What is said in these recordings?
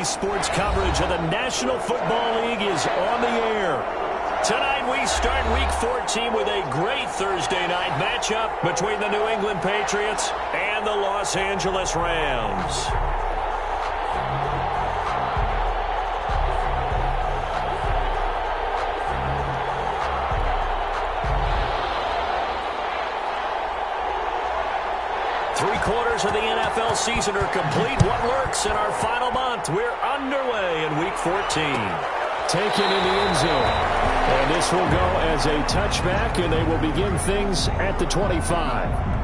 sports coverage of the National Football League is on the air. Tonight we start Week 14 with a great Thursday night matchup between the New England Patriots and the Los Angeles Rams. Three-quarters of the NFL season are complete. What works in our final month? We're underway in Week 14. Taken in the end zone. And this will go as a touchback, and they will begin things at the 25.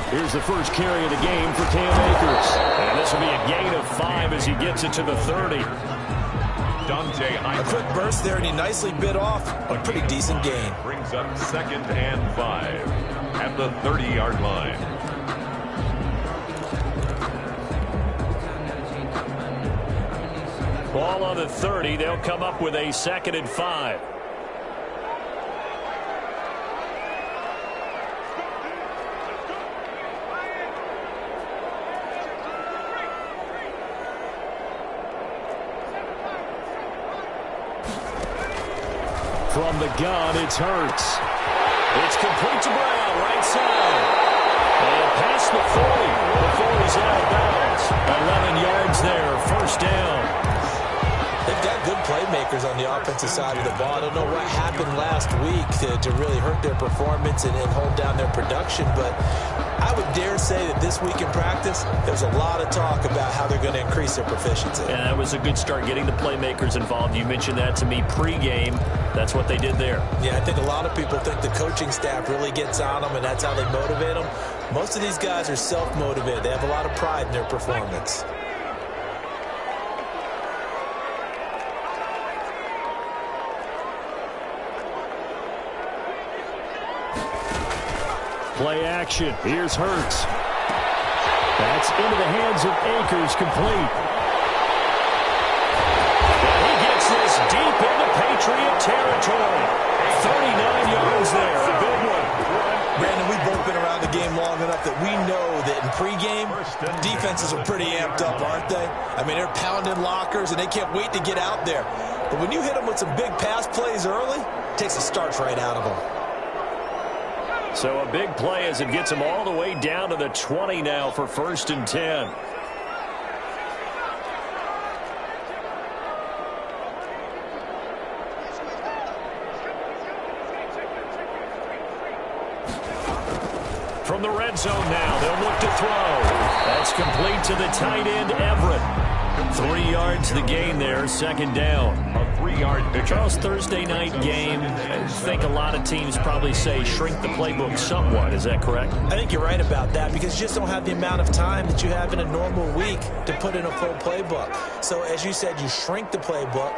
Here's the first carry of the game for Cam Akers. And this will be a gain of 5 as he gets it to the 30. A quick burst there, and he nicely bit off a pretty decent gain. Brings up 2nd and 5 at the 30-yard line. Ball on the 30. They'll come up with a 2nd and 5. From the gun, it's Hurts. It's complete to Brown, right side. And past the 40 before he's out of bounds. 11 yards there, first down. They've got good playmakers on the offensive side of the ball. I don't know what happened last week to really hurt their performance and hold down their production, but I would dare say that this week in practice, there's a lot of talk about how they're going to increase their proficiency. Yeah, that was a good start, getting the playmakers involved. You mentioned that to me pregame. That's what they did there. Yeah, I think a lot of people think the coaching staff really gets on them, and that's how they motivate them. Most of these guys are self-motivated. They have a lot of pride in their performance. Play action. Here's Hurts. That's into the hands of Akers, complete. And he gets this deep into Patriot territory. 39 yards there. A big one. Brandon, we've both been around the game long enough that we know that in pregame, defenses are pretty amped up, aren't they? I mean, they're pounding lockers, and they can't wait to get out there. But when you hit them with some big pass plays early, it takes the starch right out of them. So a big play as it gets them all the way down to the 20 now for 1st and 10. From the red zone now, they'll look to throw. That's complete to the tight end, Everett. 3 yards the gain there, 2nd down. A 3-yard pickup. Charles, Thursday night game, I think a lot of teams probably say shrink the playbook somewhat. Is that correct? I think you're right about that because you just don't have the amount of time that you have in a normal week to put in a full playbook. So as you said, you shrink the playbook,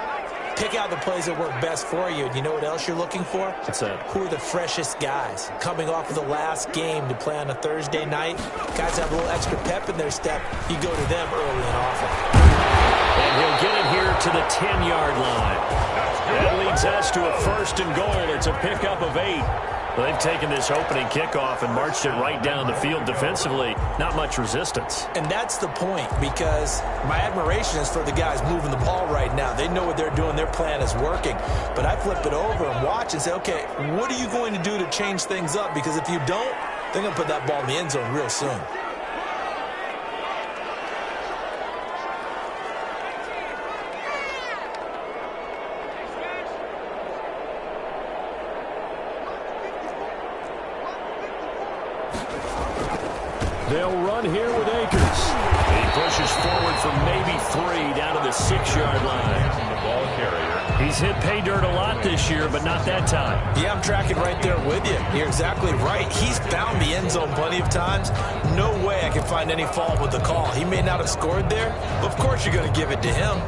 pick out the plays that work best for you. And you know what else you're looking for? What's that? Who are the freshest guys? Coming off of the last game to play on a Thursday night, guys have a little extra pep in their step. You go to them early and often. And he'll get it here to the 10-yard line. That leads us to a 1st and goal. It's a pickup of 8. Well, they've taken this opening kickoff and marched it right down the field defensively. Not much resistance. And that's the point, because my admiration is for the guys moving the ball right now. They know what they're doing. Their plan is working. But I flip it over and watch and say, okay, what are you going to do to change things up? Because if you don't, they're going to put that ball in the end zone real soon. They'll run here with Akers. He pushes forward for maybe 3 down to the 6-yard line. The ball carrier. He He's hit pay dirt a lot this year, but not that time. Yeah, I'm tracking right there with you. You're exactly right. He's found the end zone plenty of times. No way I can find any fault with the call. He may not have scored there, but of course you're going to give it to him.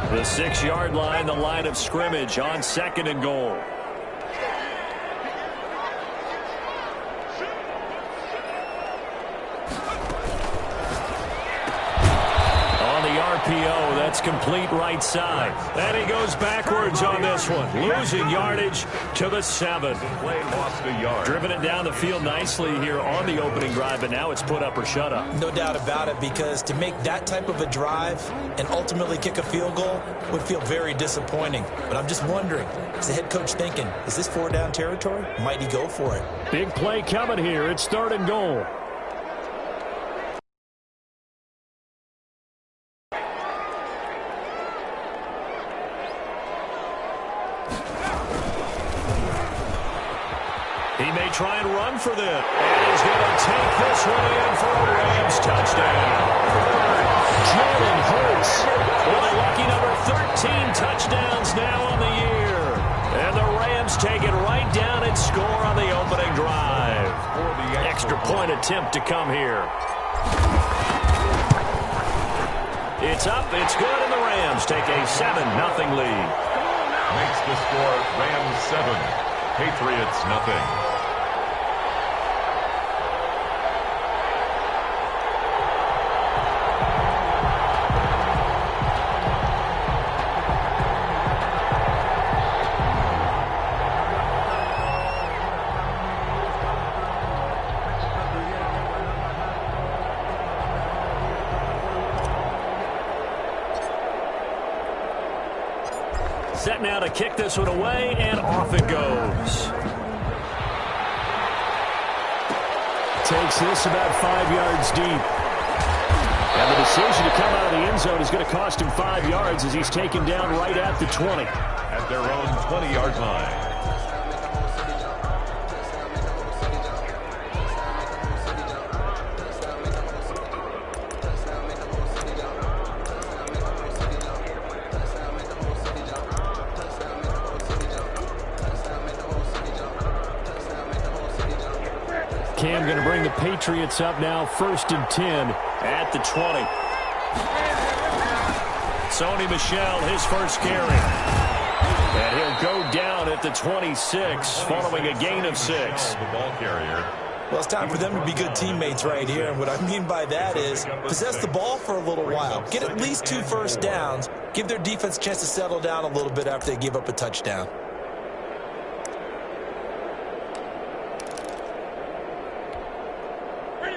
The 6-yard line, the line of scrimmage on 2nd and goal. On the RPO, that's complete right side. And he goes backwards on this one, losing yardage to the 7. Play lost a yard. Driven it down the field nicely here on the opening drive, but now it's put up or shut up. No doubt about it, because to make that type of a drive and ultimately kick a field goal would feel very disappointing. But I'm just wondering, is the head coach thinking, is this 4-down territory? Might he go for it? Big play coming here. It's 3rd and goal. He may try and run for this. And he's going to take this one in for a Rams touchdown. Jalen Hurts with a lucky number 13 touchdowns now on the year. And the Rams take it right down and score on the opening drive. Extra point attempt to come here. It's up, it's good, and the Rams take a 7-0 lead. Makes the score Rams 7, Patriots nothing. Set now to kick this one away, and off it goes. takes this about 5 yards deep. And the decision to come out of the end zone is going to cost him 5 yards as he's taken down right at the 20. At their own 20-yard line. Cam going to bring the Patriots up now, 1st and 10 at the 20. Sony Michel, his first carry. And he'll go down at the 26 following a gain of 6. The ball carrier. Well, it's time for them to be good teammates right here. And what I mean by that is possess the ball for a little while. Get at least 2 first downs. Give their defense a chance to settle down a little bit after they give up a touchdown.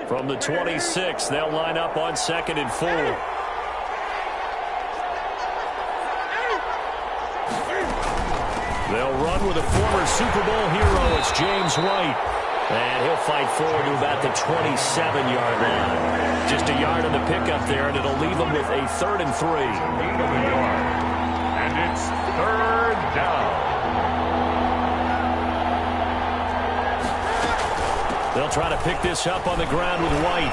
From the 26, they'll line up on 2nd and 4. They'll run with a former Super Bowl hero. It's James White. And he'll fight forward to about the 27-yard line. Just a yard on the pickup there, and it'll leave them with a 3rd and 3. 8 of the yard. And it's 3rd down. They'll try to pick this up on the ground with White.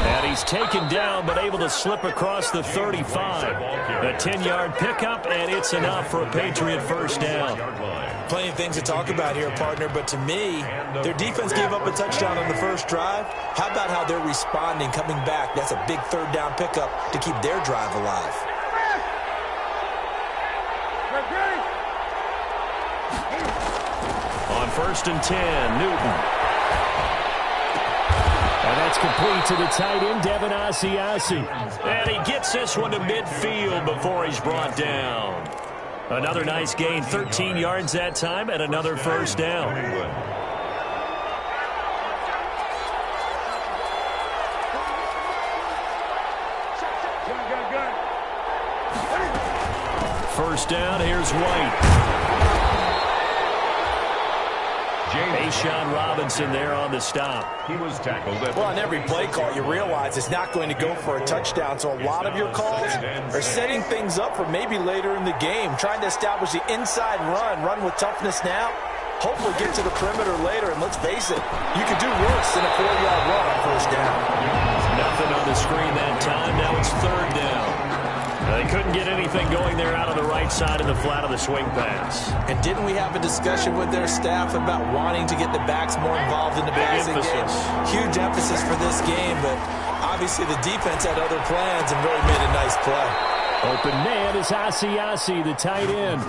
And he's taken down, but able to slip across the 35. A 10-yard pickup, and it's enough for a Patriot first down. Plenty of things to talk about here, partner, but to me, their defense gave up a touchdown on the first drive. How about how they're responding, coming back? That's a big 3rd down pickup to keep their drive alive. On 1st and 10, Newton. And that's complete to the tight end, Devin Asiasi. And he gets this one to midfield before he's brought down. Another nice gain, 13 yards that time, and another first down. First down, here's White. A'Shawn Robinson there on the stop. He was tackled at Well, on every play call, you realize it's not going to go for a touchdown, so a lot of your calls are setting things up for maybe later in the game, trying to establish the inside run with toughness now, hopefully get to the perimeter later, and let's face it, you could do worse than a 4-yard run on first down. Nothing on the screen that time. Now it's third down. They couldn't get anything going there out on the right side of the flat of the swing pass. And didn't we have a discussion with their staff about wanting to get the backs more involved in the passing game? Huge emphasis for this game, but obviously the defense had other plans and really made a nice play. Open man is Asiasi, the tight end.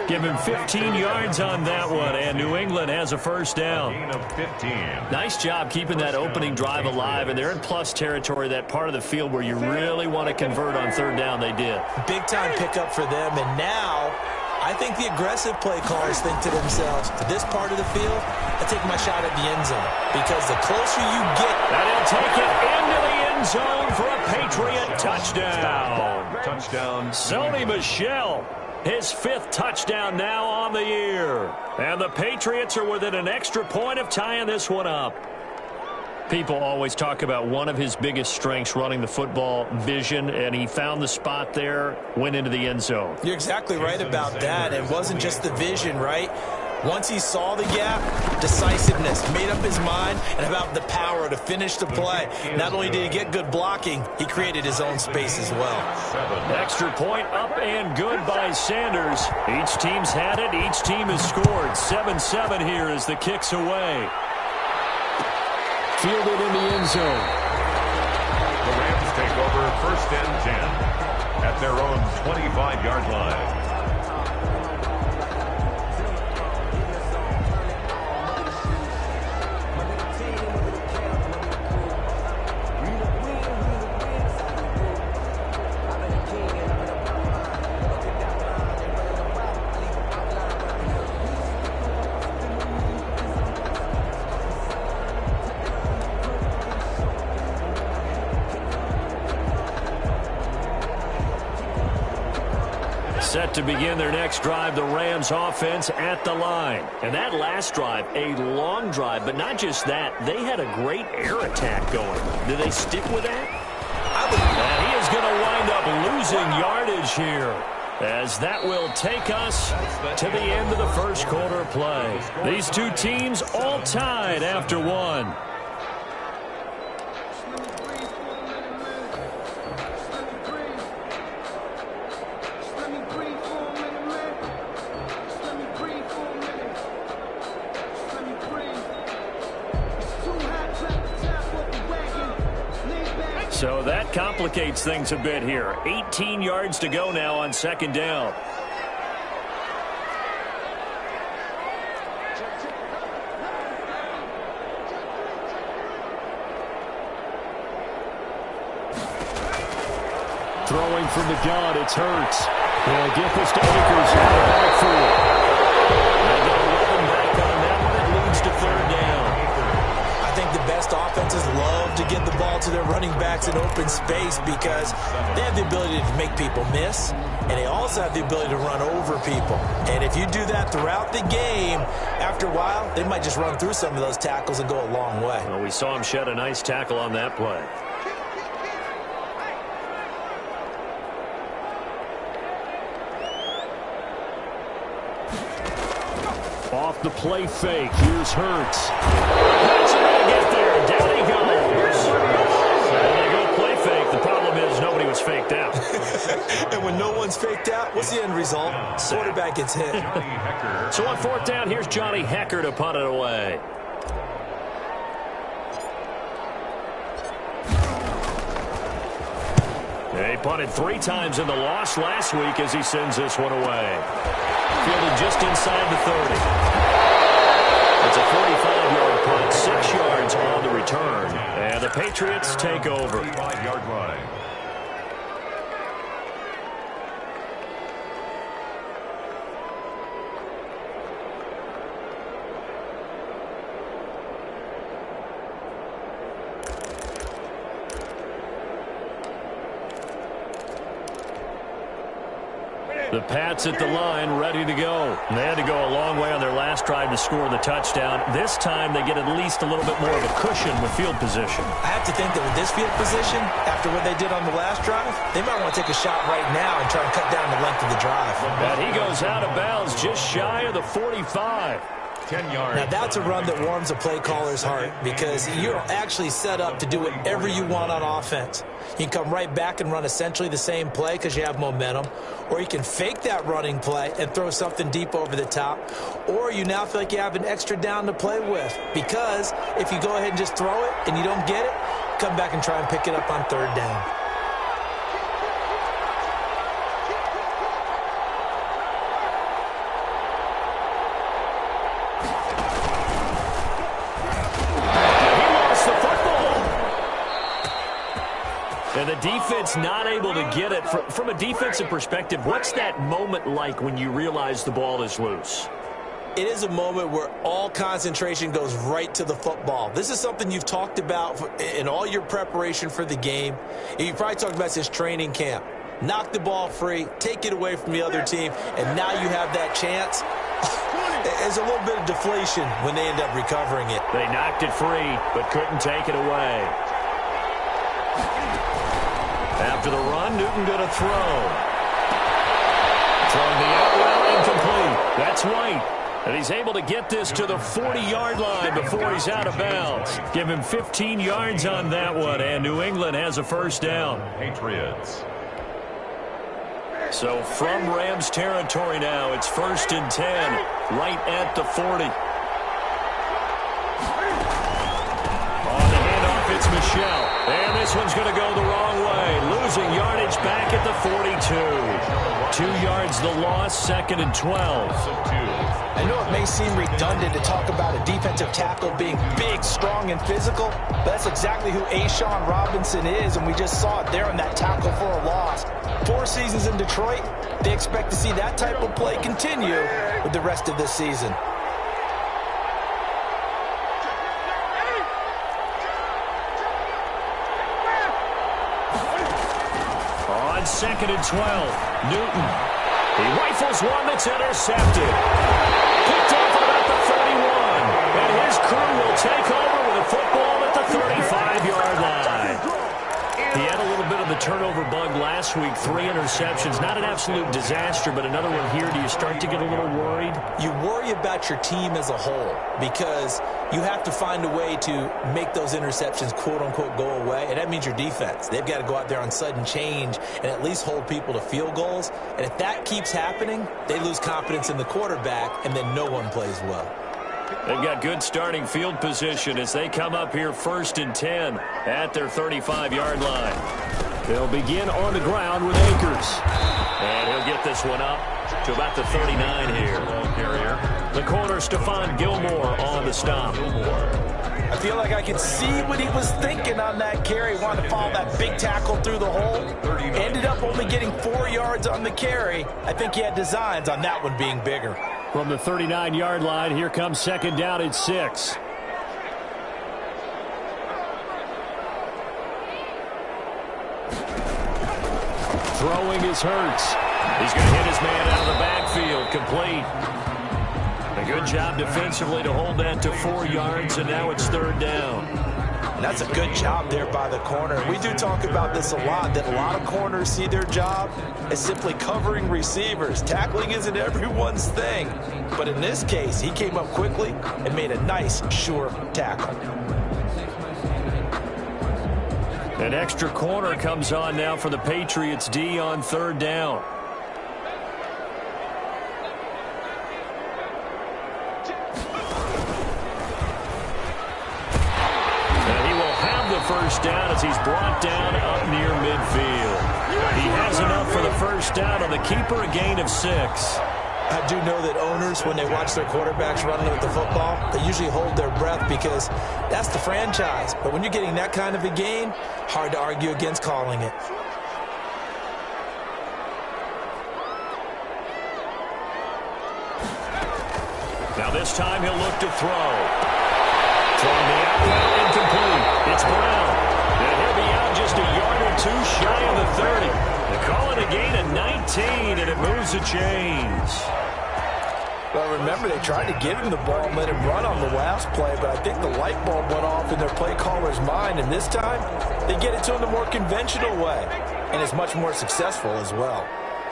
Give him 15 yards on that one, and New England has a first down. gain of 15. Nice job keeping that opening drive alive, and they're in plus territory, that part of the field where you really want to convert on third down. They did. Big-time pickup for them, and now I think the aggressive play callers think to themselves, this part of the field, I take my shot at the end zone, because the closer you get. And he'll take it into the end zone for a Patriot touchdown. Touchdown. Sony Michel, his 5th touchdown now on the year. And the Patriots are within an extra point of tying this one up. People always talk about one of his biggest strengths, running the football, vision, and he found the spot there, went into the end zone. You're exactly right about that. It wasn't just the vision, right? Once he saw the gap, decisiveness, made up his mind, and about the power to finish the play. Not only did he get good blocking, he created his own space as well. Extra point up and good by Sanders. Each team's had it. Each team has scored. 7-7 here as the kick's away. Fielded in the end zone. The Rams take over 1st and 10 at their own 25-yard line. Set to begin their next drive, the Rams offense at the line. And that last drive, a long drive, but not just that, they had a great air attack going. Do they stick with that? And he is going to wind up losing yardage here, as that will take us to the end of the first quarter play. These two teams all tied after one. So that complicates things a bit here. 18 yards to go now on second down. Throwing from the gun, it's Hurts. They'll get this to Akers out of backfield. They get 11 back on that one. It leads to third down. I think the best offenses love to get the ball to their running backs in open space because they have the ability to make people miss, and they also have the ability to run over people. And if you do that throughout the game, after a while, they might just run through some of those tackles and go a long way. Well, we saw him shed a nice tackle on that play. Off the play fake, here's Hurts. That's going to get there. Down he goes. And they go play fake. The problem is nobody was faked out. And when no one's faked out, what's the end result? Quarterback gets hit. So on fourth down, here's Johnny Hecker to punt it away. He punted 3 times in the loss last week as he sends this one away. Fielded just inside the 30. It's a 45-yard punt, 6 yards on the return. And the Patriots take over. 35-yard line. The Pats at the line, ready to go. They had to go a long way on their last drive to score the touchdown. This time they get at least a little bit more of a cushion with field position. I have to think that with this field position, after what they did on the last drive, they might want to take a shot right now and try and cut down the length of the drive. And he goes out of bounds just shy of the 45. 10 yards. Now, that's a run that warms a play caller's heart because you're actually set up to do whatever you want on offense. You can come right back and run essentially the same play because you have momentum, or you can fake that running play and throw something deep over the top, or you now feel like you have an extra down to play with because if you go ahead and just throw it and you don't get it, come back and try and pick it up on third down. And the defense not able to get it. From a defensive perspective, what's that moment like when you realize the ball is loose? It is a moment where all concentration goes right to the football. This is something you've talked about in all your preparation for the game. You probably talked about since training camp. Knock the ball free, take it away from the other team, and now you have that chance. There's a little bit of deflation when they end up recovering it. They knocked it free, but couldn't take it away. After the run, Newton going to throw. Throwing the out route incomplete. That's White. And he's able to get this to the 40-yard line before he's out of bounds. Give him 15 yards on that one, and New England has a first down. Patriots. So from Rams territory now, it's 1st and 10, right at the 40. On the handoff, it's Michel. And this one's going to go the wrong way. Losing yardage back at the 42. 2 yards the loss, 2nd and 12. I know it may seem redundant to talk about a defensive tackle being big, strong, and physical, but that's exactly who A'Shawn Robinson is, and we just saw it there on that tackle for a loss. 4 seasons in Detroit, they expect to see that type of play continue with the rest of this season. On 2nd and 12, Newton. He rifles one that's intercepted. Picked off at about the 31. And his crew will take over with a football at the 35-yard line. He had a little bit of the turnover bug last week. 3 interceptions. Not an absolute disaster, but another one here. Do you start to get a little worried? You worry about your team as a whole because you have to find a way to make those interceptions, quote-unquote, go away, and that means your defense. They've got to go out there on sudden change and at least hold people to field goals. And if that keeps happening, they lose confidence in the quarterback, and then no one plays well. They've got good starting field position as they come up here 1st and 10 at their 35-yard line. They'll begin on the ground with Akers. And he'll get this one up to about the 39 here. The corner, Stephon Gilmore, on the stop. I feel like I could see what he was thinking on that carry. Wanted to follow that big tackle through the hole. Ended up only getting 4 yards on the carry. I think he had designs on that one being bigger. From the 39-yard line, here comes 2nd down at 6. Throwing is Hurts. He's going to hit his man out of the backfield, complete. A good job defensively to hold that to 4 yards, and now it's 3rd down. And that's a good job there by the corner. We do talk about this a lot, that a lot of corners see their job as simply covering receivers. Tackling isn't everyone's thing. But in this case, he came up quickly and made a nice, sure tackle. An extra corner comes on now for the Patriots D on 3rd down. First down as he's brought down up near midfield. He has enough for the first down on the keeper, a gain of 6. I do know that owners, when they watch their quarterbacks running with the football, they usually hold their breath because that's the franchise. But when you're getting that kind of a gain, hard to argue against calling it. Now this time he'll look to throw. Throwing the out route, incomplete. It's Brown. And he'll be out just a yard or 2 shy of the 30. They call it a gain of 15, and it moves the chains. Well, remember, they tried to give him the ball and let him run on the last play, but I think the light bulb went off in their play caller's mind, and this time they get it to him the more conventional way, and it's much more successful as well.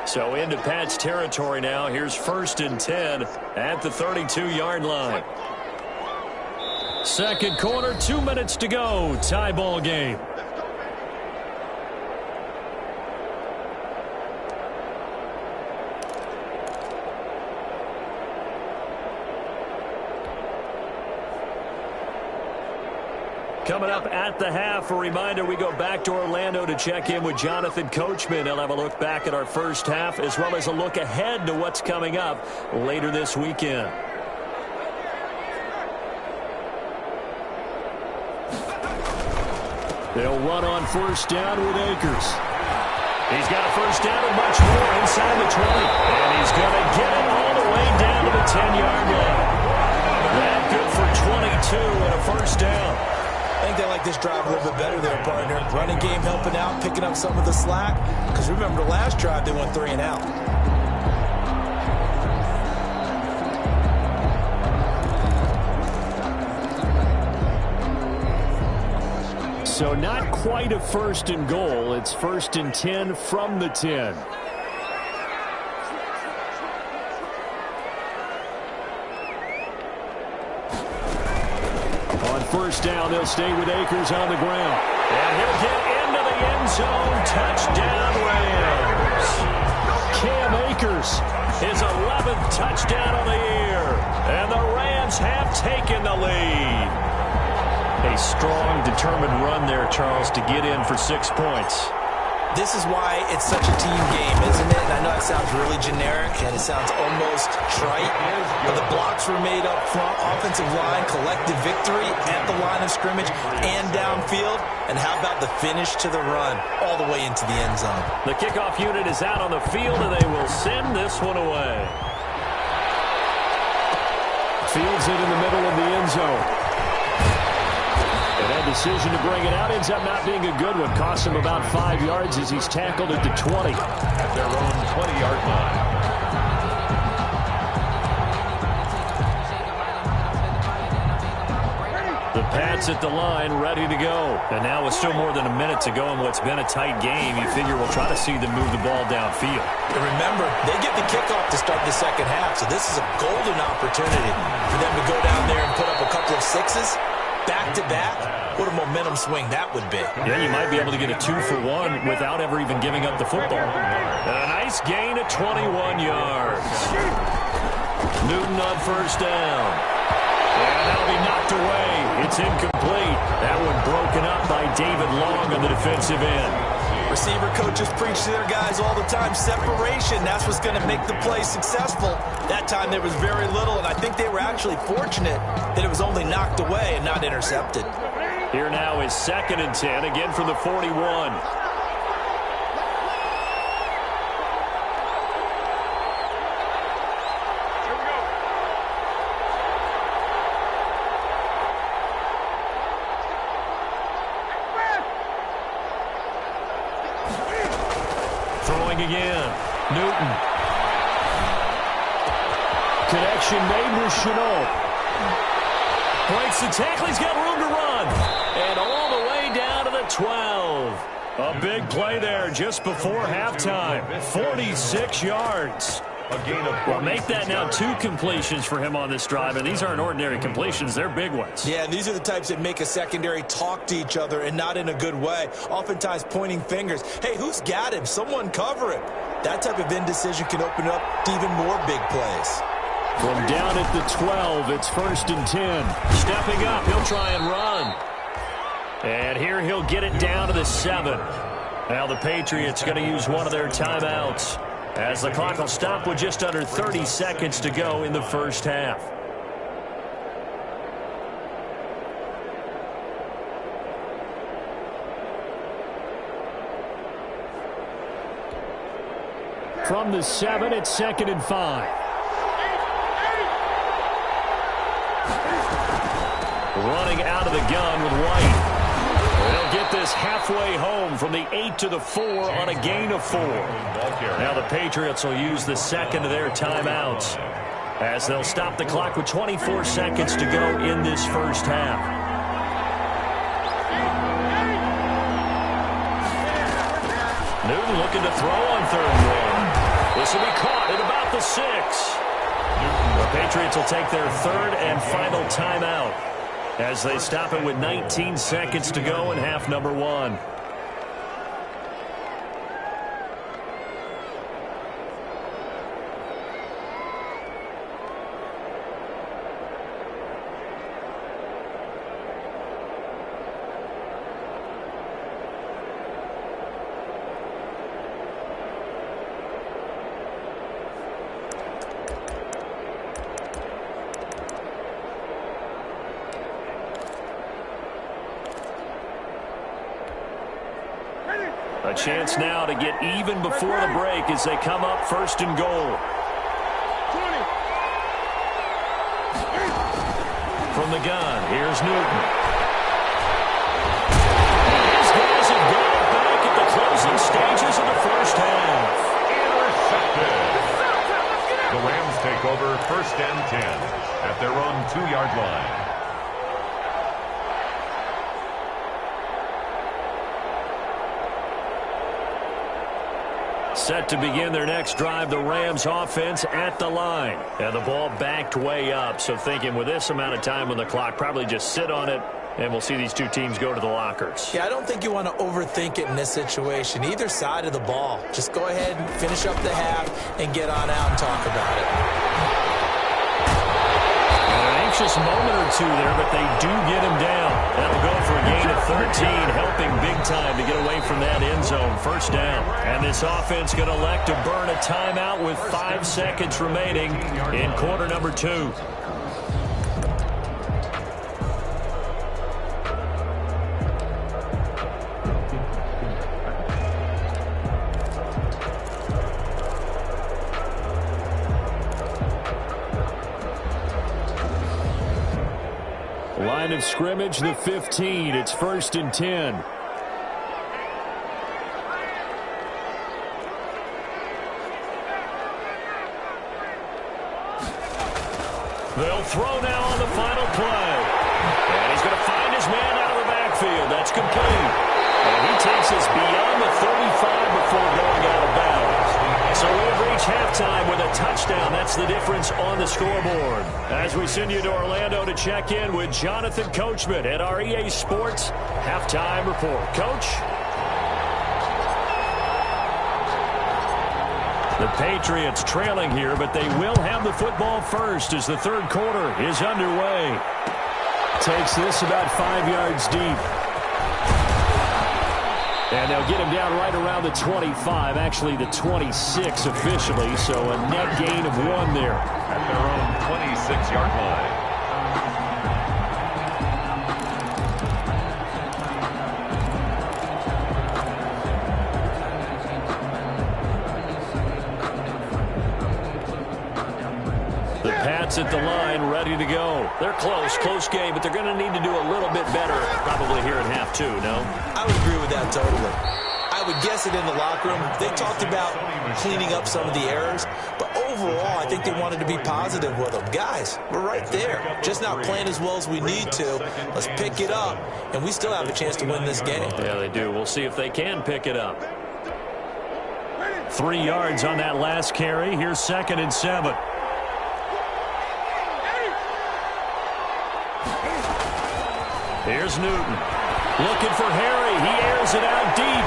So into Pat's territory now. Here's 1st and 10 at the 32-yard line. Second quarter, 2 minutes to go. Tie ball game. Coming up at the half, a reminder, we go back to Orlando to check in with Jonathan Coachman. He'll have a look back at our first half as well as a look ahead to what's coming up later this weekend. They'll run on 1st down with Akers. He's got a 1st down and much more inside the 20. And he's going to get it all the way down to the 10-yard line. That good for 22 and a 1st down. I think they like this drive a little bit better there, partner. Running game helping out, picking up some of the slack. Because remember, the last drive, they went 3 and out. So not quite a 1st and goal. It's 1st and 10 from the 10. On 1st down, they'll stay with Akers on the ground. And he'll get into the end zone. Touchdown, Rams. Cam Akers. His 11th touchdown of the year. And the Rams have taken the lead. A strong, determined run there, Charles, to get in for 6 points. This is why it's such a team game, isn't it? And I know it sounds really generic, and it sounds almost trite, but the blocks were made up front, offensive line, collective victory at the line of scrimmage and downfield. And how about the finish to the run all the way into the end zone? The kickoff unit is out on the field, and they will send this one away. Fields it in the middle of the end zone. And that decision to bring it out ends up not being a good one. Costs him about 5 yards as he's tackled at the 20. At their own 20-yard line. The Pats at the line, ready to go. And now with still more than a minute to go in what's been a tight game, you figure we'll try to see them move the ball downfield. And remember, they get the kickoff to start the second half, so this is a golden opportunity for them to go down there and put up a couple of sixes. Back-to-back, what a momentum swing that would be. Yeah, you might be able to get a 2-for-1 without ever even giving up the football. A nice gain of 21 yards. Newton on 1st down. And that'll be knocked away. It's incomplete. That one broken up by David Long on the defensive end. Receiver coaches preach to their guys all the time. Separation, that's what's going to make the play successful. That time there was very little, and I think they were actually fortunate that it was only knocked away and not intercepted. Here now is 2nd and 10, again from the 41. Throwing again. Newton. Connection made with Chenault. Breaks the tackle. He's got room to run. And all the way down to the 12. A big play there just before halftime. 46 yards. A gain of Well, make that now 2 completions for him on this drive, and these aren't ordinary completions. They're big ones. Yeah, and these are the types that make a secondary talk to each other and not in a good way. Oftentimes pointing fingers. Hey, who's got him? Someone cover him. That type of indecision can open up to even more big plays. From down at the 12, it's 1st and 10. Stepping up, he'll try and run. And here he'll get it down to the 7. Now the Patriots going to use one of their timeouts, as the clock will stop with just under 30 seconds to go in the first half. From the 7, it's 2nd and 5. Running out of the gun with White. They'll get get this halfway home from the 8 to the 4 on a gain of 4. Now the Patriots will use the second of their timeouts as they'll stop the clock with 24 seconds to go in this first half. Newton looking to throw on 3rd and 1. This will be caught at about the 6. The Patriots will take their 3rd and final timeout as they stop it with 19 seconds to go in half number 1. A chance now to get even before the break as they come up 1st and goal. From the gun, here's Newton. These guys have got it back at the closing stages of the first half. Intercepted. The Rams take over 1st and 10 at their own 2-yard line. Set to begin their next drive, the Rams offense at the line. And the ball backed way up, so thinking with this amount of time on the clock, probably just sit on it, and we'll see these two teams go to the lockers. Yeah, I don't think you want to overthink it in this situation. Either side of the ball. Just go ahead and finish up the half and get on out and talk about it. Anxious moment or two there, but they do get him down. That'll go for a gain of 13, helping big time to get away from that end zone. 1st down. And this offense going to elect to burn a timeout with 5 seconds remaining in quarter number 2. Line of scrimmage, the 15. It's 1st and 10. They'll throw now on the final play. And he's going to find his man out of the backfield. That's complete. And he takes us beyond the 35 before going out of bounds. So we've reached halftime with a touchdown. That's the difference on the scoreboard. As we send you to Orlando to check in with Jonathan Coachman at our EA Sports Halftime Report. Coach? The Patriots trailing here, but they will have the football first as the 3rd quarter is underway. Takes this about 5 yards deep. And they'll get him down right around the 25, actually the 26 officially, so a net gain of 1 there. At their own 26-yard line. The Pats at the line, ready to go. They're close game, but they're going to need to do a little bit better probably here in half 2, no? I would agree with that totally. I would guess it in the locker room. They talked about cleaning up some of the errors, but overall, I think they wanted to be positive with them. Guys, we're right there. Just not playing as well as we need to. Let's pick it up, and we still have a chance to win this game. Yeah, they do. We'll see if they can pick it up. 3 yards on that last carry. Here's 2nd and 7. Here's Newton. Looking for Harry. He airs it out deep.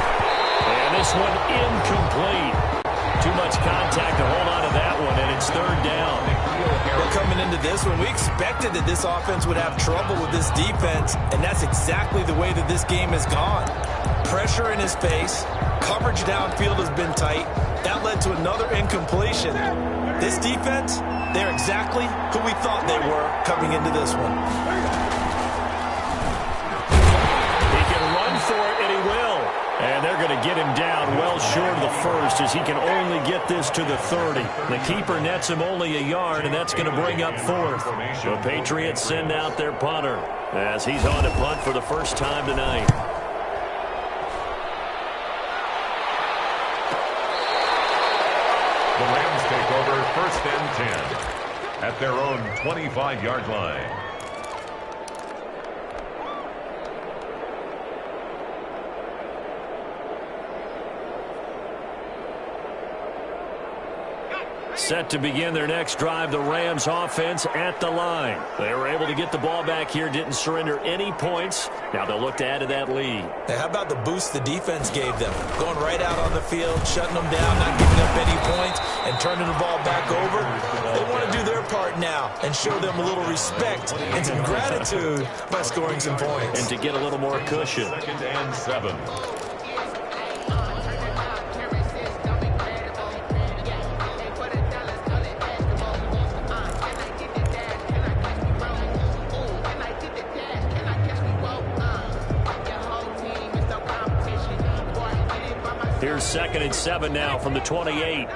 And this one incomplete. Too much contact to hold on to that one, and it's 3rd down. Well, coming into this one, we expected that this offense would have trouble with this defense, and that's exactly the way that this game has gone. Pressure in his face. Coverage downfield has been tight. That led to another incompletion. This defense, they're exactly who we thought they were coming into this one. For it, and he will. And they're going to get him down well short of the 1st as he can only get this to the 30. The keeper nets him only a yard, and that's going to bring up 4th. The Patriots send out their punter as he's on to punt for the first time tonight. The Rams take over first and 10 at their own 25-yard line. Set to begin their next drive, the Rams offense at the line. They were able to get the ball back here, didn't surrender any points. Now they'll look to add to that lead. Hey, how about the boost the defense gave them? Going right out on the field, shutting them down, not giving up any points, and turning the ball back over. They want to do their part now and show them a little respect and some gratitude by scoring some points. And to get a little more cushion. 2nd and 7. Here's 2nd and 7 now from the 28.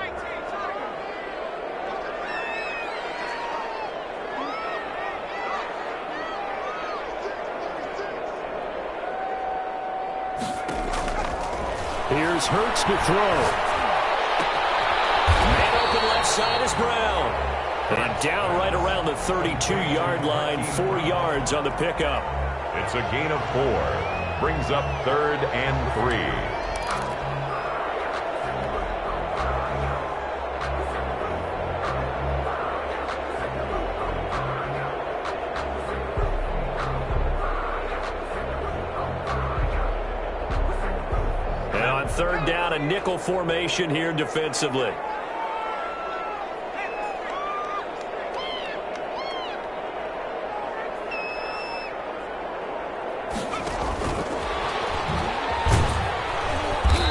Here's Hurts to throw. Man open left side is Brown. And down right around the 32-yard line, 4 yards on the pickup. It's a gain of 4. Brings up 3rd and 3. Third down, a nickel formation here defensively.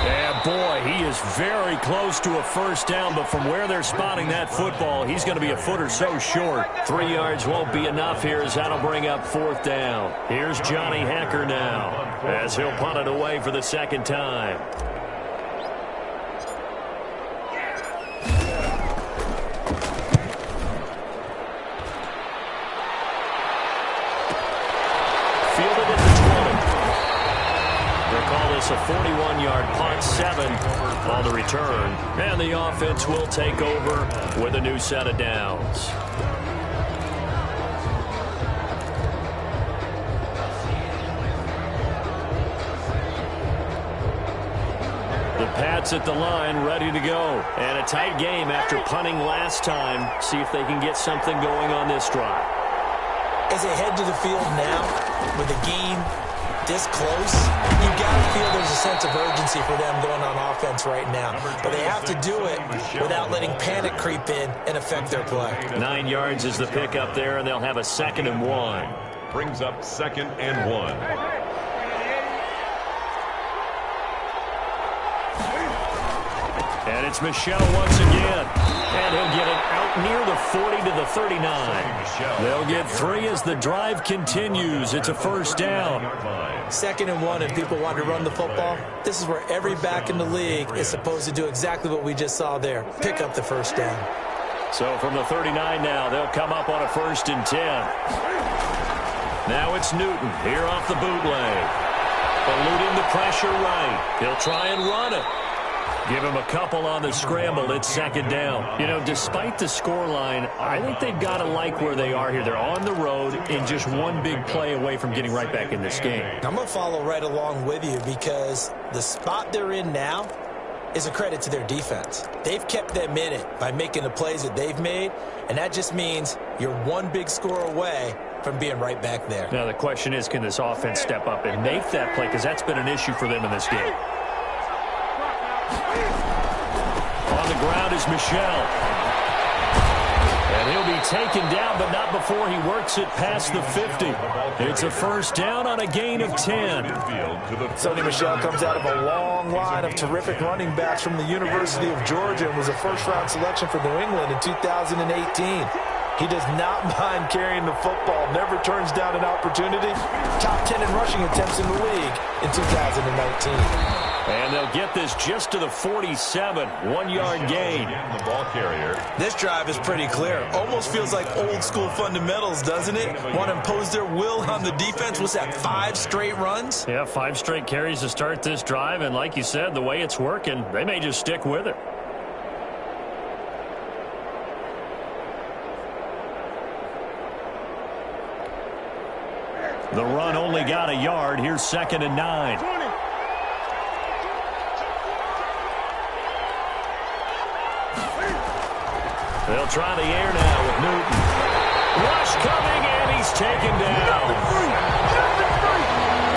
And boy, he is very close to a first down, but from where they're spotting that football, he's going to be a foot or so short. 3 yards won't be enough here as that'll bring up 4th down. Here's Johnny Hacker now as he'll punt it away for the 2nd time. A 41-yard punt, 7 on the return. And the offense will take over with a new set of downs. The Pats at the line ready to go. And a tight game after punting last time. See if they can get something going on this drive. As they head to the field now with the game this close, you got to feel there's a sense of urgency for them going on offense right now. But they have to do it without letting panic creep in and affect their play. 9 yards is the pickup there, and they'll have a 2nd and 1. Brings up 2nd and 1. And it's Michel once again. And he'll get it out near the 40 to the 39. They'll get 3 as the drive continues. It's a first down. 2nd and 1, and people want to run the football. This is where every back in the league is supposed to do exactly what we just saw there. Pick up the first down. So from the 39 now, they'll come up on a 1st and 10. Now it's Newton here off the bootleg. Eluding the pressure right. He'll try and run it. Give him a couple on the scramble. It's 2nd down. You know, despite the scoreline, I think they've got to like where they are here. They're on the road and just one big play away from getting right back in this game. I'm going to follow right along with you because the spot they're in now is a credit to their defense. They've kept them in it by making the plays that they've made, and that just means you're one big score away from being right back there. Now the question is, can this offense step up and make that play? Because that's been an issue for them in this game. On the ground is Michel. And he'll be taken down, but not before he works it past the 50. It's a first down on a gain of 10. Sonny Michel comes out of a long line of terrific running backs from the University of Georgia and was a first-round selection for New England in 2018. He does not mind carrying the football, never turns down an opportunity. Top 10 in rushing attempts in the league in 2019. And they'll get this just to the 47, 1-yard gain. The ball carrier. This drive is pretty clear. Almost feels like old school fundamentals, doesn't it? Want to impose their will on the defense. Was that 5 straight runs? Yeah, 5 straight carries to start this drive. And like you said, the way it's working, they may just stick with it. The run only got a yard. Here's 2nd and 9. They'll try the air now with Newton. Rush coming, and he's taken down.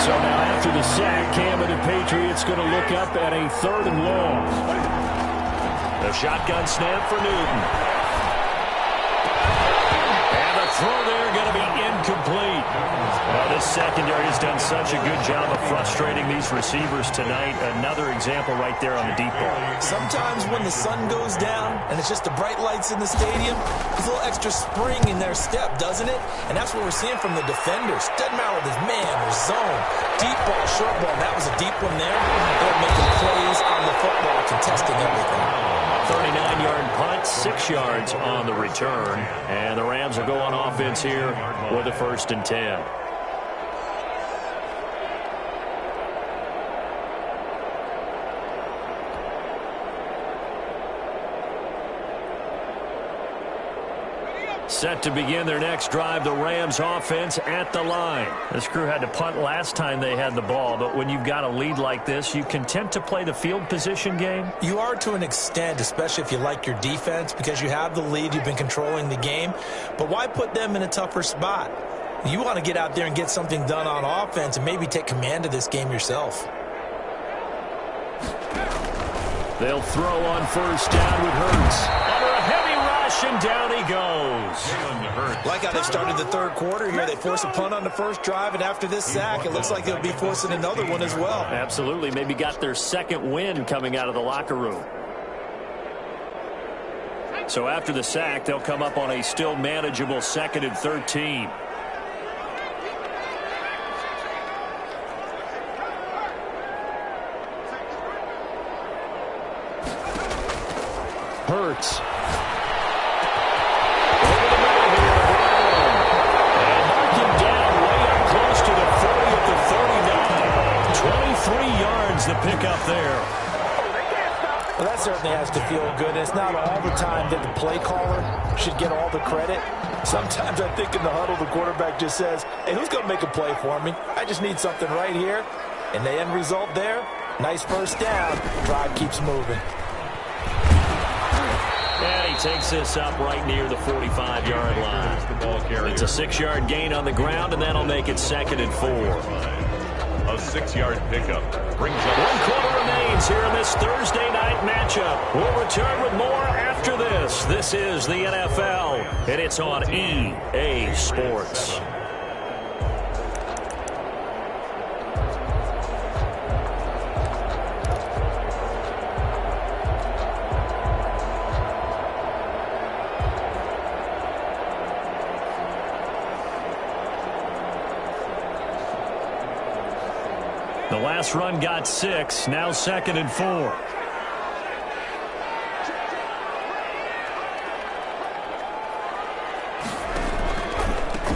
So now after the sack, Cam and the Patriots going to look up at a 3rd and long. The shotgun snap for Newton. And the throw there going to be incomplete. Well, this secondary has done such a good job of frustrating these receivers tonight. Another example right there on the deep ball. Sometimes when the sun goes down and it's just the bright lights in the stadium, there's a little extra spring in their step, doesn't it? And that's what we're seeing from the defenders. Doesn't matter with his man or zone. Deep ball, short ball. That was a deep one there. They're making plays on the football, contesting everything. 39-yard punt, 6 yards on the return. And the Rams will go on offense here with a 1st and 10. Set to begin their next drive, the Rams offense at the line. This crew had to punt last time they had the ball, but when you've got a lead like this, you content to play the field position game? You are to an extent, especially if you like your defense, because you have the lead, you've been controlling the game. But why put them in a tougher spot? You want to get out there and get something done on offense and maybe take command of this game yourself. They'll throw on 1st down with Hurts. Under a heavy rush, and down he goes. Like how they've started the 3rd quarter here. They force a punt on the 1st drive, and after this sack, it looks like they'll be forcing another one as well. Absolutely. Maybe got their 2nd win coming out of the locker room. So after the sack, they'll come up on a still manageable 2nd and 13. Hurts. Over the middle here. And mark him down way up close to the 40 at the 39. 23 yards the pickup there. Well, that certainly has to feel good. It's not all the time that the play caller should get all the credit. Sometimes I think in the huddle, the quarterback just says, hey, who's going to make a play for me? I just need something right here. And the end result there, nice 1st down. Drive keeps moving. And he takes this up right near the 45-yard line. It's a 6-yard gain on the ground, and that'll make it 2nd and 4. A 6-yard pickup brings up. 1 quarter remains here in this Thursday night matchup. We'll return with more after this. This is the NFL, and it's on EA Sports. The last run got 6, now 2nd and 4.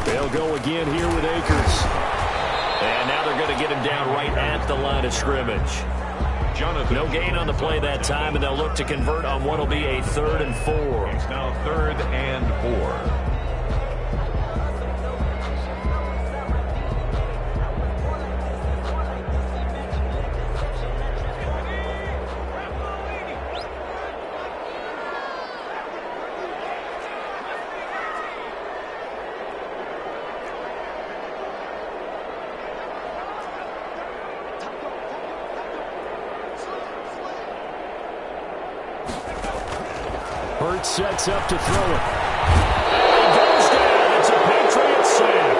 They'll go again here with Akers. And now they're going to get him down right at the line of scrimmage. No gain on the play that time, and they'll look to convert on what will be a 3rd and 4. It's now 3rd and 4. Hurts sets up to throw it. And he goes down. It's a Patriots sack.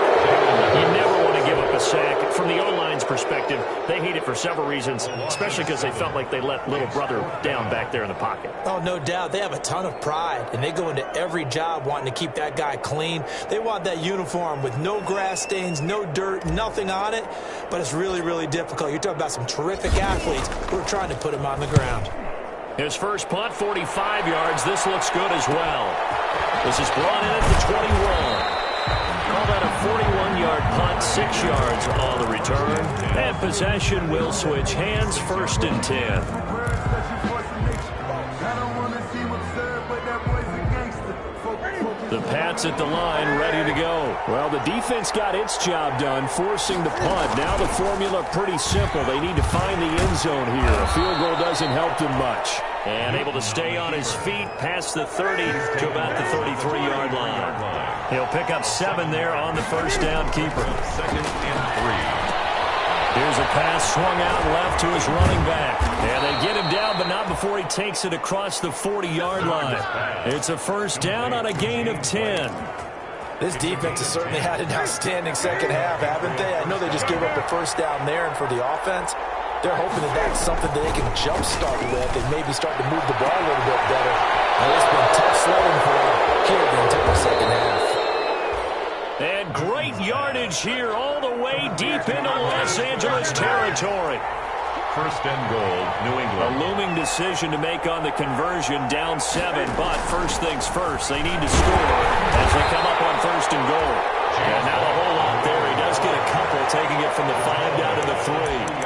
You never want to give up a sack. From the O-line's perspective, they hate it for several reasons, especially because they felt like they let little brother down back there in the pocket. Oh, no doubt. They have a ton of pride, and they go into every job wanting to keep that guy clean. They want that uniform with no grass stains, no dirt, nothing on it, but it's really, really difficult. You're talking about some terrific athletes who are trying to put him on the ground. His first punt, 45 yards. This looks good as well. This is brought in at the 21. Call that a 41-yard punt, 6 yards on the return. And possession will switch hands, 1st and 10. The Pats at the line, ready to go. Well, the defense got its job done, forcing the punt. Now the formula pretty simple. They need to find the end zone here. A field goal doesn't help them much. And able to stay on his feet past the 30 to about the 33-yard line. He'll pick up 7 there on the first down keeper. 2nd and 3. Here's a pass swung out left to his running back. And they get him down, but not before he takes it across the 40-yard line. It's a first down on a gain of 10. This defense has certainly had an outstanding second half, haven't they? I know they just gave up the first down there, and for the offense, they're hoping that that's something that they can jumpstart with and maybe start to move the ball a little bit better. And it's been tough sledding for them here the entire second half. And great yardage here all the way deep into Los Angeles territory. 1st and goal, New England. A looming decision to make on the conversion, down 7. But first things first, they need to score as they come up on 1st and goal. And now a whole lot there. He does get a couple, taking it from the 5 down to the 3.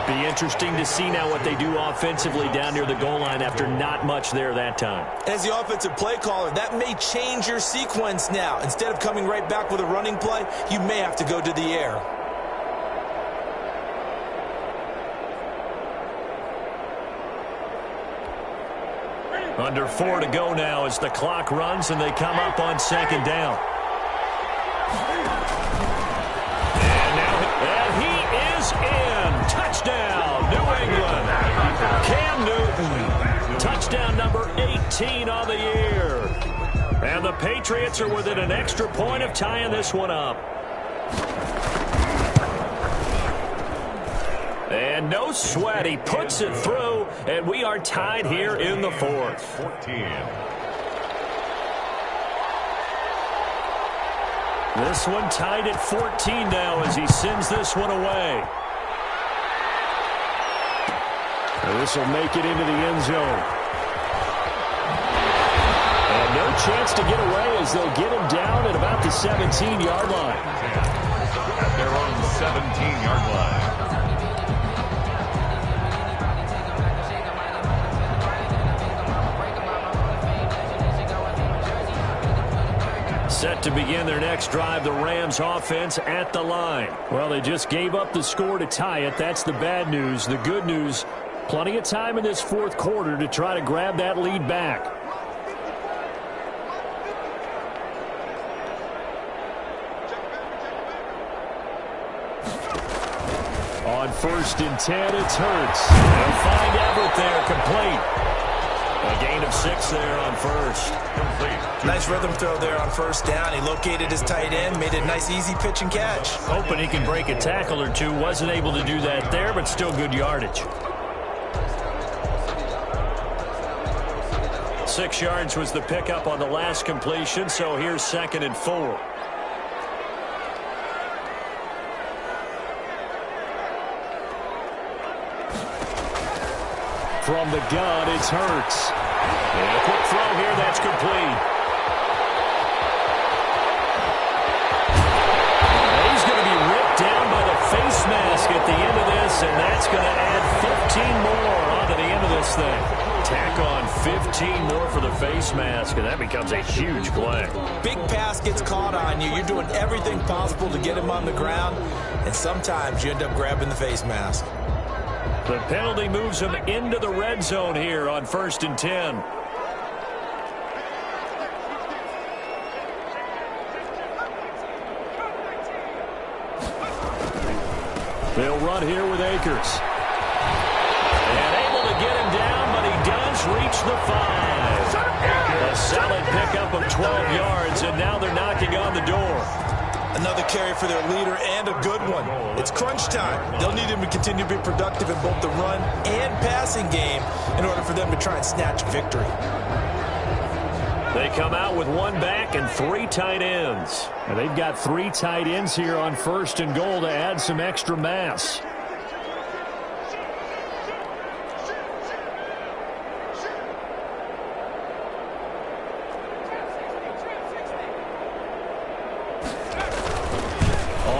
Be interesting to see now what they do offensively down near the goal line after not much there that time. As the offensive play caller, that may change your sequence now. Instead of coming right back with a running play, you may have to go to the air. Under 4 to go now as the clock runs and they come up on 2nd down. And he is in. Touchdown, New England. Cam Newton. Touchdown number 18 on the year. And the Patriots are within an extra point of tying this one up. And no sweat. He puts it through, and we are tied here in the 4th. 14. This one tied at 14 now as he sends this one away. This will make it into the end zone. And no chance to get away as they'll get him down at about the 17-yard line. At their own 17-yard line. Set to begin their next drive, the Rams offense at the line. Well, they just gave up the score to tie it. That's the bad news. The good news, plenty of time in this 4th quarter to try to grab that lead back. On 1st and 10, it's Hurts. They'll find Everett there, complete. A gain of 6 there on 1st. Complete. Nice rhythm throw there on 1st down. He located his tight end, made a nice easy pitch and catch. Hoping he can break a tackle or two. Wasn't able to do that there, but still good yardage. 6 yards was the pickup on the last completion, so here's 2nd and 4. From the gun, it's Hurts. And a quick throw here, that's complete. And he's going to be ripped down by the face mask at the end of this, and that's going to add 15 more onto the end of this thing. Tack on 15 more for the face mask, and that becomes a huge play. Big pass gets caught on you. You're doing everything possible to get him on the ground, and sometimes you end up grabbing the face mask. The penalty moves him into the red zone here on 1st and 10. They'll run here with Akers. And able to get him down, but he does reach the 5. A solid pickup of 12 yards, and now they're knocking on the door. Another carry for their leader and a good one. It's crunch time. They'll need him to continue to be productive in both the run and passing game in order for them to try and snatch victory. They come out with 1 back and 3 tight ends. And they've got 3 tight ends here on 1st and goal to add some extra mass.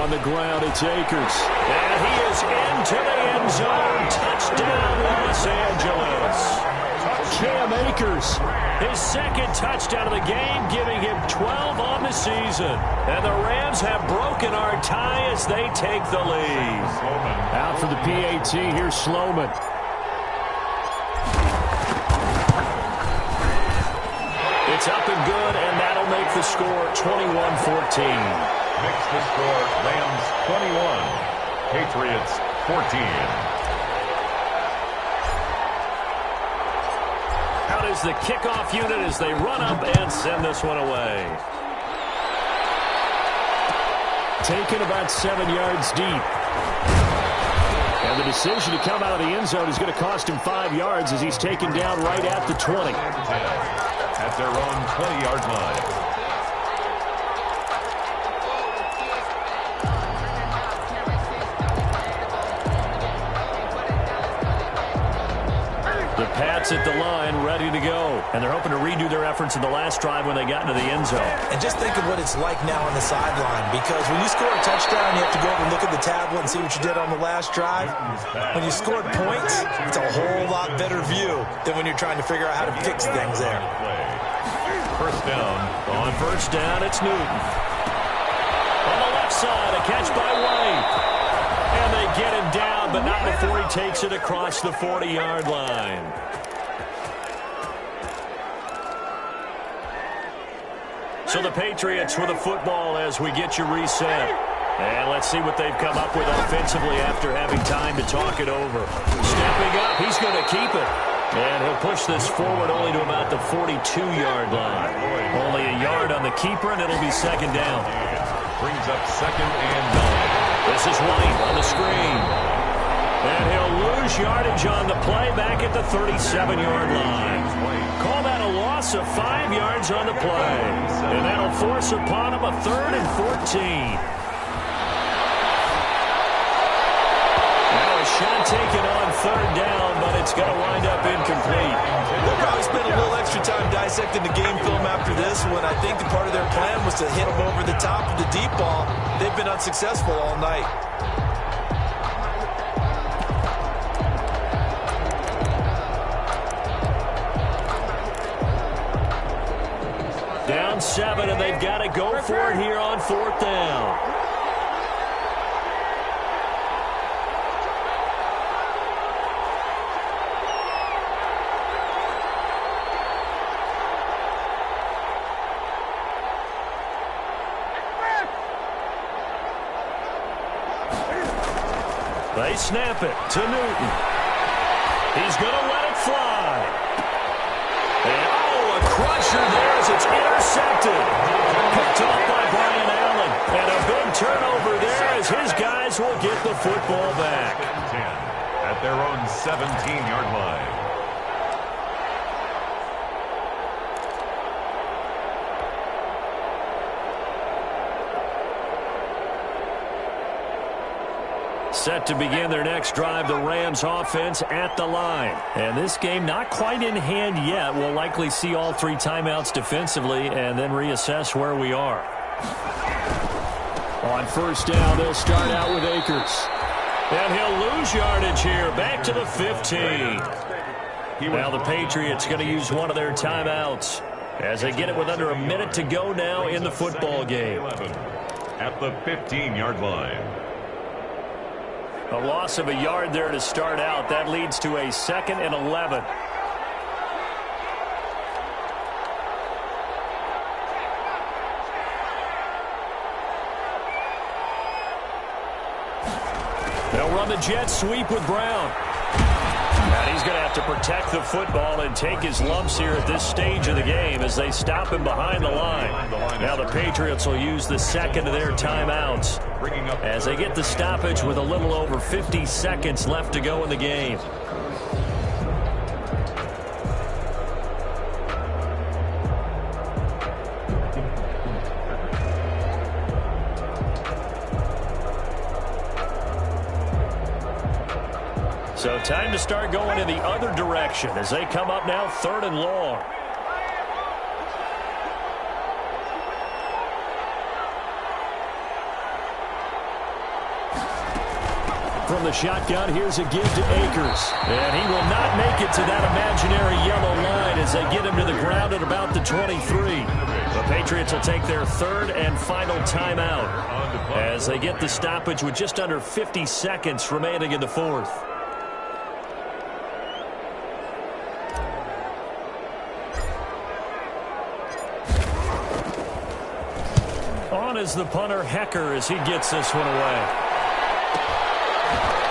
On the ground, it's Akers. And he is into the end zone. Touchdown, Los Angeles. Cam Akers. His second touchdown of the game, giving him 12 on the season. And the Rams have broken our tie as they take the lead. Out for the PAT, here's Sloman. It's up and good, and that'll make the score 21-14. Makes the score Rams 21, Patriots 14. Out is the kickoff unit as they run up and send this one away. Taken about 7 yards deep. And the decision to come out of the end zone is going to cost him 5 yards as he's taken down right at the 20. At their own 20-yard line. The Pats at the line, ready to go. And they're hoping to redo their efforts in the last drive when they got into the end zone. And just think of what it's like now on the sideline, because when you score a touchdown, you have to go over and look at the tablet and see what you did on the last drive. When you scored points, it's a whole lot better view than when you're trying to figure out how to fix things there. First down. On first down, it's Newton. On the left side, a catch by White. And they get him down, but not before he takes it across the 40-yard line. So the Patriots with the football as we get you reset. And let's see what they've come up with offensively after having time to talk it over. Stepping up, he's going to keep it. And he'll push this forward only to about the 42-yard line. Only a yard on the keeper, and it'll be second down. Brings up second and 9. This is White on the screen. And he'll lose yardage on the play back at the 37-yard line. Call that a loss of 5 yards on the play. And that'll force upon him a 3rd and 14. Now a shot taken on 3rd down, but it's going to wind up incomplete. They'll probably spend a little extra time dissecting the game film after this one. I think the part of their plan was to hit them over the top of the deep ball. They've been unsuccessful all night. Down 7, and they've got to go for it here on 4th down. They snap it to Newton. He's going to let it fly. And, a crusher there as it's intercepted. Picked off by Brian Allen. And a big turnover there as his guys will get the football back. 10 at their own 17-yard line. Set to begin their next drive, the Rams offense at the line. And this game not quite in hand yet. We'll likely see all 3 timeouts defensively and then reassess where we are. On first down, they'll start out with Akers. And he'll lose yardage here, back to the 15. Now the Patriots going to use one of their timeouts as they get it with under a minute to go now in the football game. At the 15-yard line. A loss of a yard there to start out. That leads to a 2nd and 11. They'll run the jet sweep with Brown. And he's going to have to protect the football and take his lumps here at this stage of the game as they stop him behind the line. Now the Patriots will use the 2nd of their timeouts as they get the stoppage with a little over 50 seconds left to go in the game. So time to start going in the other direction as they come up now 3rd and long. from the shotgun. Here's a give to Akers. And he will not make it to that imaginary yellow line as they get him to the ground at about the 23. The Patriots will take their third and final timeout as they get the stoppage with just under 50 seconds remaining in the fourth. On is the punter, Hecker, as he gets this one away.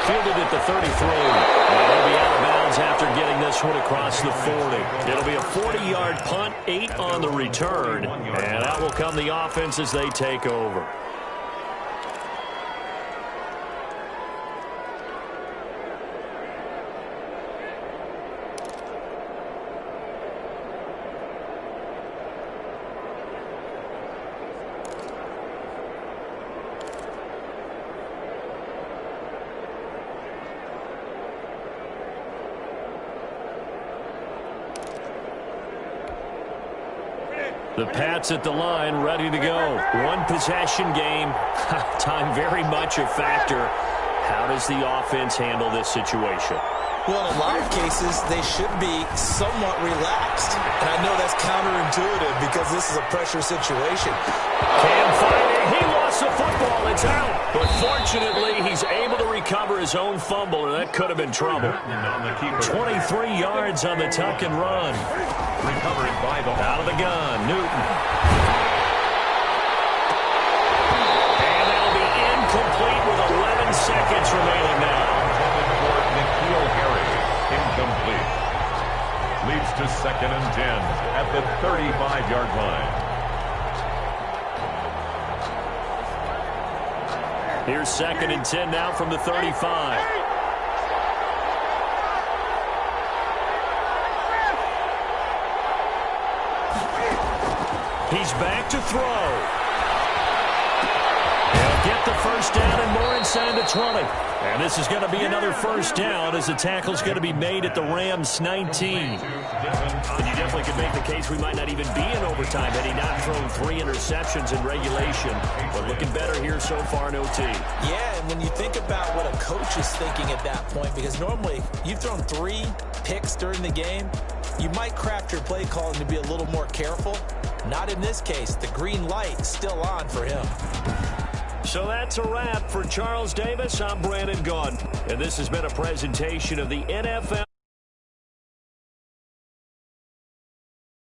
Fielded at the 33. And he'll be out of bounds after getting this one across the 40. It'll be a 40-yard punt, 8 on the return. And that will come the offense as they take over. The Pats at the line, ready to go. One possession game. Time very much a factor. How does the offense handle this situation? Well, in a lot of cases, they should be somewhat relaxed. And I know that's counterintuitive because this is a pressure situation. Cam fighting. He lost the football. It's out. But fortunately, he's able to recover his own fumble, and that could have been trouble. 23 yards on the tuck and run. Recovered by the out of the gun, Newton. And that'll be incomplete with 11 seconds remaining now. Incomplete. Leads to 2nd and 10 at the 35-yard line. Here's 2nd and 10 now from the 35. He's back to throw. He'll get the first down and more inside the 20. And this is going to be another first down as the tackle's going to be made at the Rams 19. And you definitely could make the case we might not even be in overtime had he not thrown 3 interceptions in regulation. But looking better here so far in OT. Yeah, and when you think about what a coach is thinking at that point, because normally you've thrown 3 picks during the game, you might craft your play calling to be a little more careful. Not in this case. The green light is still on for him. So that's a wrap for Charles Davis. I'm Brandon Gaudin, and this has been a presentation of the NFL.